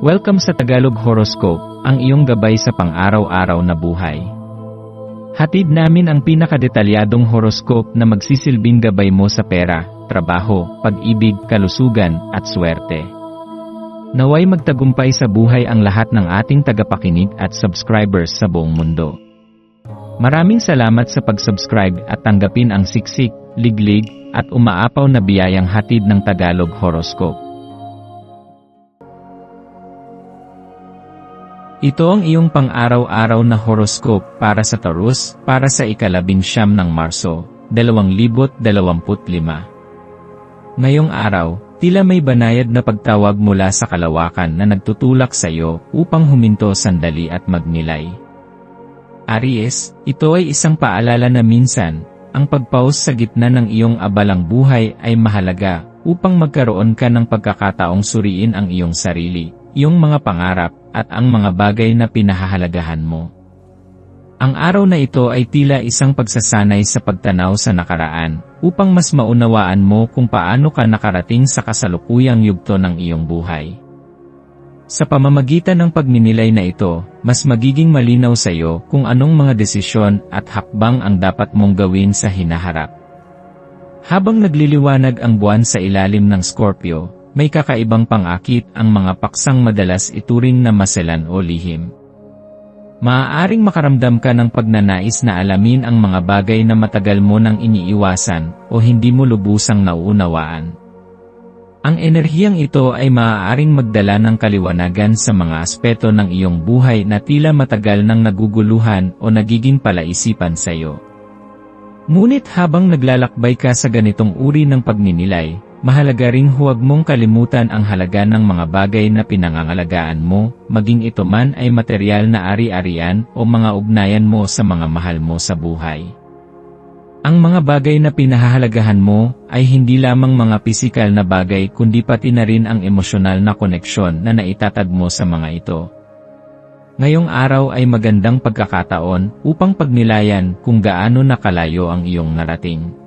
Welcome sa Tagalog Horoscope, ang iyong gabay sa pang-araw-araw na buhay. Hatid namin ang pinakadetalyadong horoscope na magsisilbing gabay mo sa pera, trabaho, pag-ibig, kalusugan, at swerte. Naway magtagumpay sa buhay ang lahat ng ating tagapakinig at subscribers sa buong mundo. Maraming salamat sa pag-subscribe at tanggapin ang siksik, liglig, at umaapaw na biyayang hatid ng Tagalog Horoscope. Ito ang iyong pang-araw-araw na horoscope para sa Taurus, para sa ika-19 ng Marso, 2025. Ngayong araw, tila may banayad na pagtawag mula sa kalawakan na nagtutulak sa iyo upang huminto sandali at magnilay. Aries, ito ay isang paalala na minsan, ang pagpause sa gitna ng iyong abalang buhay ay mahalaga upang magkaroon ka ng pagkakataong suriin ang iyong sarili, iyong mga pangarap, at ang mga bagay na pinahahalagahan mo. Ang araw na ito ay tila isang pagsasanay sa pagtanaw sa nakaraan, upang mas maunawaan mo kung paano ka nakarating sa kasalukuyang yugto ng iyong buhay. Sa pamamagitan ng pagninilay na ito, mas magiging malinaw sa iyo kung anong mga desisyon at hakbang ang dapat mong gawin sa hinaharap. Habang nagliliwanag ang buwan sa ilalim ng Scorpio, may kakaibang pangakit ang mga paksang madalas ituring na maselan o lihim. Maaaring makaramdam ka ng pagnanais na alamin ang mga bagay na matagal mo nang iniiwasan o hindi mo lubusang nauunawaan. Ang enerhiyang ito ay maaaring magdala ng kaliwanagan sa mga aspeto ng iyong buhay na tila matagal nang naguguluhan o nagiging palaisipan sa iyo. Ngunit habang naglalakbay ka sa ganitong uri ng pagninilay, mahalaga ring huwag mong kalimutan ang halaga ng mga bagay na pinangangalagaan mo, maging ito man ay material na ari-arian o mga ugnayan mo sa mga mahal mo sa buhay. Ang mga bagay na pinahahalagahan mo ay hindi lamang mga pisikal na bagay kundi pati na rin ang emosyonal na koneksyon na naitatag mo sa mga ito. Ngayong araw ay magandang pagkakataon upang pagnilayan kung gaano nakalayo ang iyong narating.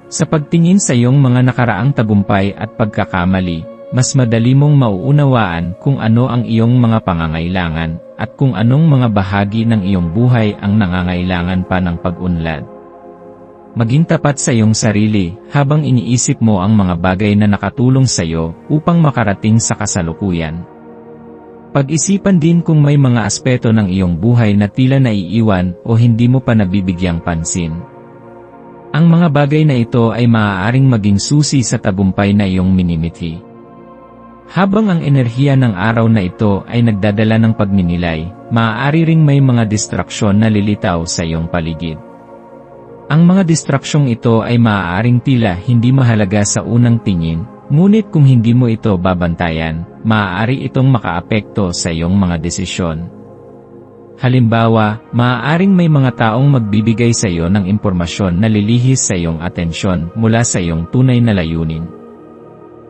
Sa pagtingin sa iyong mga nakaraang tagumpay at pagkakamali, mas madali mong mauunawaan kung ano ang iyong mga pangangailangan at kung anong mga bahagi ng iyong buhay ang nangangailangan pa ng pag-unlad. Maging tapat sa iyong sarili habang iniisip mo ang mga bagay na nakatulong sa iyo upang makarating sa kasalukuyan. Pag-isipan din kung may mga aspeto ng iyong buhay na tila naiiwan o hindi mo pa nabibigyang pansin. Ang mga bagay na ito ay maaaring maging susi sa tagumpay na iyong minimithi. Habang ang enerhiya ng araw na ito ay nagdadala ng pagninilay, maaari ring may mga distraksyon na lilitaw sa iyong paligid. Ang mga distraksyong ito ay maaaring tila hindi mahalaga sa unang tingin, ngunit kung hindi mo ito babantayan, maaari itong makaapekto sa iyong mga desisyon. Halimbawa, maaaring may mga taong magbibigay sa iyo ng impormasyon na lilihis sa iyong atensyon mula sa iyong tunay na layunin.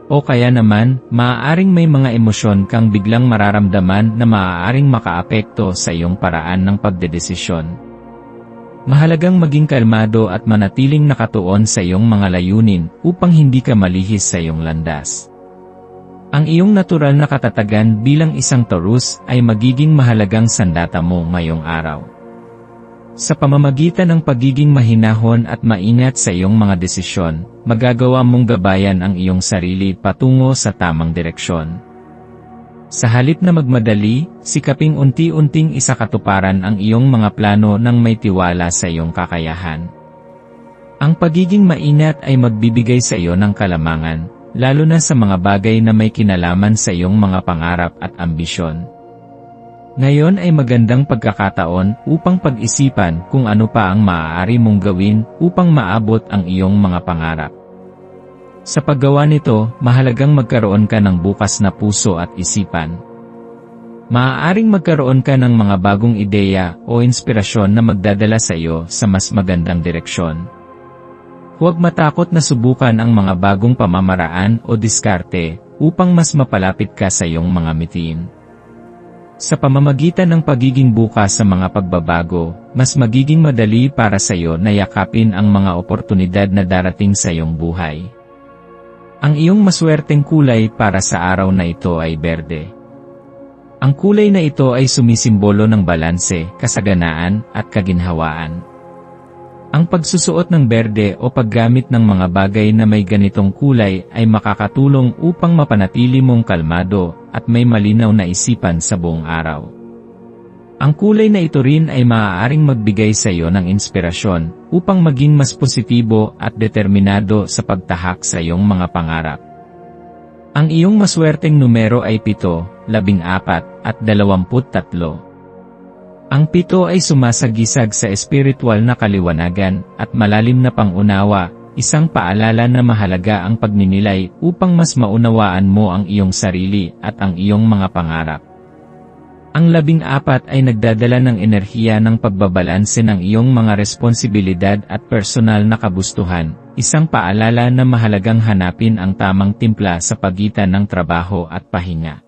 O kaya naman, maaaring may mga emosyon kang biglang mararamdaman na maaaring makaapekto sa iyong paraan ng pagdedesisyon. Mahalagang maging kalmado at manatiling nakatuon sa iyong mga layunin upang hindi ka malihis sa iyong landas. Ang iyong natural na katatagan bilang isang Taurus ay magiging mahalagang sandata mo ngayong araw. Sa pamamagitan ng pagiging mahinahon at maingat sa iyong mga desisyon, magagawa mong gabayan ang iyong sarili patungo sa tamang direksyon. Sa halip na magmadali, sikaping unti-unting isakatuparan ang iyong mga plano nang may tiwala sa iyong kakayahan. Ang pagiging maingat ay magbibigay sa iyo ng kalamangan, lalo na sa mga bagay na may kinalaman sa iyong mga pangarap at ambisyon. Ngayon ay magandang pagkakataon upang pag-isipan kung ano pa ang maaari mong gawin upang maabot ang iyong mga pangarap. Sa paggawa nito, mahalagang magkaroon ka ng bukas na puso at isipan. Maaaring magkaroon ka ng mga bagong ideya o inspirasyon na magdadala sa iyo sa mas magandang direksyon. Huwag matakot na subukan ang mga bagong pamamaraan o diskarte upang mas mapalapit ka sa iyong mga mitiin. Sa pamamagitan ng pagiging bukas sa mga pagbabago, mas magiging madali para sa iyo na yakapin ang mga oportunidad na darating sa iyong buhay. Ang iyong maswerteng kulay para sa araw na ito ay berde. Ang kulay na ito ay sumisimbolo ng balanse, kasaganaan, at kaginhawaan. Ang pagsusuot ng berde o paggamit ng mga bagay na may ganitong kulay ay makakatulong upang mapanatili mong kalmado at may malinaw na isipan sa buong araw. Ang kulay na ito rin ay maaaring magbigay sa iyo ng inspirasyon upang maging mas positibo at determinado sa pagtahak sa iyong mga pangarap. Ang iyong maswerteng numero ay 7, 14, at 23. Ang 7 ay sumasagisag sa espiritual na kaliwanagan at malalim na pangunawa, isang paalala na mahalaga ang pagninilay upang mas maunawaan mo ang iyong sarili at ang iyong mga pangarap. Ang 14 ay nagdadala ng enerhiya ng pagbabalanse ng iyong mga responsibilidad at personal na kagustuhan, isang paalala na mahalagang hanapin ang tamang timpla sa pagitan ng trabaho at pahinga.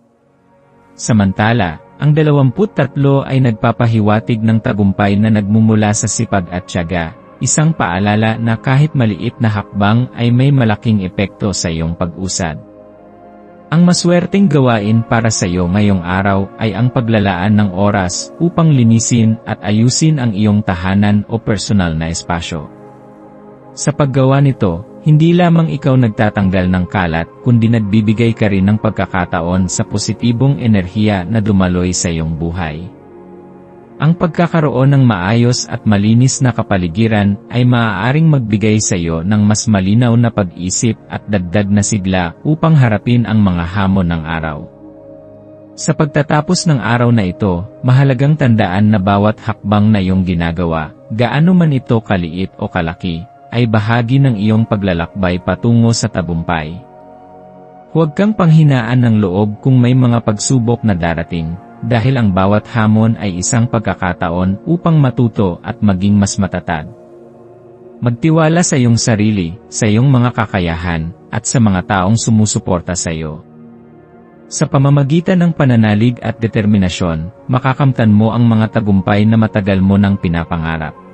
Samantala, ang 23 ay nagpapahiwatig ng tagumpay na nagmumula sa sipag at tiyaga, isang paalala na kahit maliit na hakbang ay may malaking epekto sa iyong pag-usad. Ang maswerteng gawain para sa iyo ngayong araw ay ang paglalaan ng oras upang linisin at ayusin ang iyong tahanan o personal na espasyo. Sa paggawa nito, hindi lamang ikaw nagtatanggal ng kalat kundi nagbibigay ka rin ng pagkakataon sa positibong enerhiya na dumaloy sa iyong buhay. Ang pagkakaroon ng maayos at malinis na kapaligiran ay maaaring magbigay sa iyo ng mas malinaw na pag-isip at dagdag na sigla upang harapin ang mga hamon ng araw. Sa pagtatapos ng araw na ito, mahalagang tandaan na bawat hakbang na iyong ginagawa, gaano man ito kaliit o kalaki, ay bahagi ng iyong paglalakbay patungo sa tagumpay. Huwag kang panghinaan ng loob kung may mga pagsubok na darating, dahil ang bawat hamon ay isang pagkakataon upang matuto at maging mas matatag. Magtiwala sa iyong sarili, sa iyong mga kakayahan, at sa mga taong sumusuporta sa iyo. Sa pamamagitan ng pananalig at determinasyon, makakamtan mo ang mga tagumpay na matagal mo nang pinapangarap.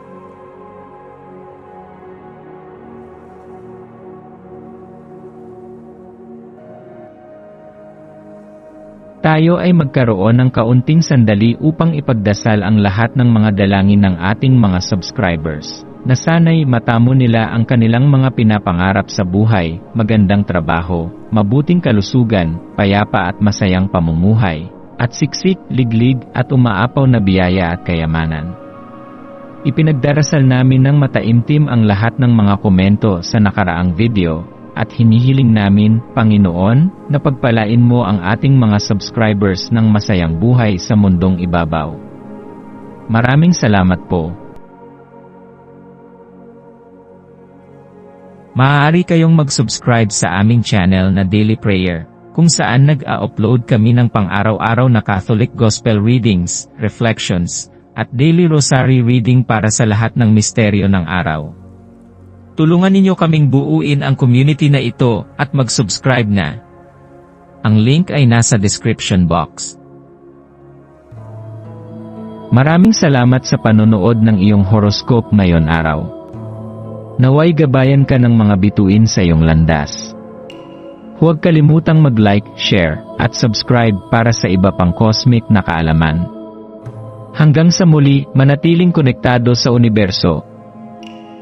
Tayo ay magkaroon ng kaunting sandali upang ipagdasal ang lahat ng mga dalangin ng ating mga subscribers, na sana'y matamo nila ang kanilang mga pinapangarap sa buhay, magandang trabaho, mabuting kalusugan, payapa at masayang pamumuhay, at siksik, liglig at umaapaw na biyaya at kayamanan. Ipinagdarasal namin ng mataimtim ang lahat ng mga komento sa nakaraang video, at hinihiling namin, Panginoon, na pagpalain mo ang ating mga subscribers ng masayang buhay sa mundong ibabaw. Maraming salamat po. Maaari kayong mag-subscribe sa aming channel na Daily Prayer, kung saan nag-a-upload kami ng pang-araw-araw na Catholic Gospel readings, reflections, at daily rosary reading para sa lahat ng misteryo ng araw. Tulungan ninyo kaming buuin ang community na ito at mag-subscribe na. Ang link ay nasa description box. Maraming salamat sa panonood ng iyong horoscope ngayon araw. Naway gabayan ka ng mga bituin sa iyong landas. Huwag kalimutang mag-like, share, at subscribe para sa iba pang cosmic na kaalaman. Hanggang sa muli, manatiling konektado sa universo.